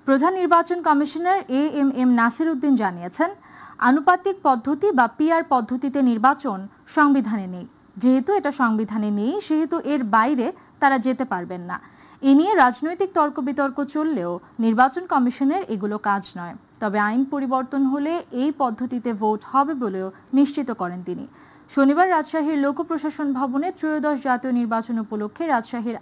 প্রধান নির্বাচন commissioner AMM Nasir Uddin জানিয়েছেন, আনুপাতিক পদ্ধতি বা পিআর পদ্ধতিতে নির্বাচন সংবিধানে নেই। যেহেতু এটা সংবিধানে নেই, সেহেতু এর বাইরে তারা যেতে পারবেন না। এ নিয়ে রাজনৈতিক তর্ক বিতর্ক চললেও নির্বাচন কমিশনের এগুলো কাজ নয়। তবে আইন পরিবর্তন হলে এই পদ্ধতিতে ভোট হবে বলেও নিশ্চিত করেন তিনি। শনিবার রাজশাহীর লোক প্রশাসন ভবনে ত্রয়োদশ জাতীয় নির্বাচন উপলক্ষে রাজশাহীর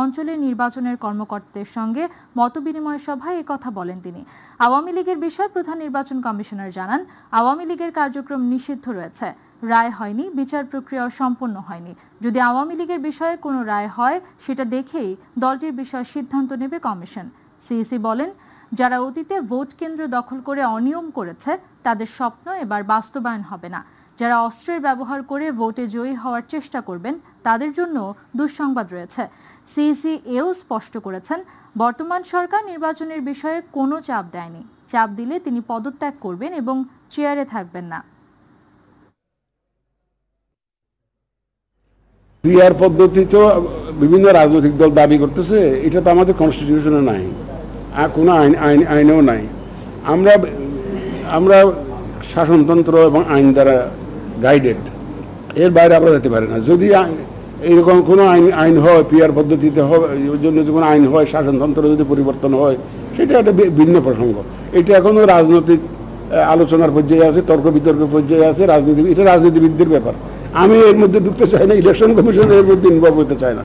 অঞ্চলের নির্বাচনের কর্মকর্তাদের সঙ্গে মতবিনিময় সভায় কথা বলেন তিনি। আওয়ামী লীগের বিষয়ে প্রধান নির্বাচন কমিশনার জানান, আওয়ামী লীগের কার্যক্রম নিষিদ্ধ রয়েছে, রায় হয়নি, বিচার প্রক্রিয়া সম্পন্ন হয়নি। যদি আওয়ামী লীগের বিষয়ে কোনো রায় হয়, সেটা দেখেই দলটির বিষয়ে সিদ্ধান্ত নেবে কমিশন। সিইসি বলেন, যারা অতীতে ভোট কেন্দ্র দখল করে অনিয়ম করেছে, তাদের স্বপ্ন এবার বাস্তবায়ন হবে না। যারা অস্ত্রের ব্যবহার করে ভোটে জয়ী হওয়ার চেষ্টা করবেন, তাদের জন্য দুঃসংবাদ রয়েছে। সিইসি এও স্পষ্ট করেছেন, বর্তমান সরকার নির্বাচনের বিষয়ে কোনো চাপ দেয়নি। চাপ দিলে তিনি পদত্যাগ করবেন এবং চেয়ারে থাকবেন না। পিআর পদ্ধতি তো বিভিন্ন রাজনৈতিক দল দাবি করতেছে, এটা তো আমাদের কনস্টিটিউশনে নাই, আর কোনো আইনেও নাই। আমরা শাসনতন্ত্র এবং আইন দ্বারা গাইডেড, এর বাইরে আমরা যেতে পারি না। যদি এইরকম কোনো আইন হয়, পিআর পদ্ধতিতে ওই জন্য যে কোনো আইন হয়, শাসনতন্ত্র যদি পরিবর্তন হয়, সেটা একটা ভিন্ন প্রসঙ্গ। এটা এখনো রাজনৈতিক আলোচনার পর্যায়ে আছে, তর্ক বিতর্কের পর্যায়ে আছে। এটা রাজনীতিবিদদের ব্যাপার। আমি এর মধ্যে ঢুকতে চাই না, ইলেকশন কমিশন এর মধ্যে ইনভলভ হতে চায় না।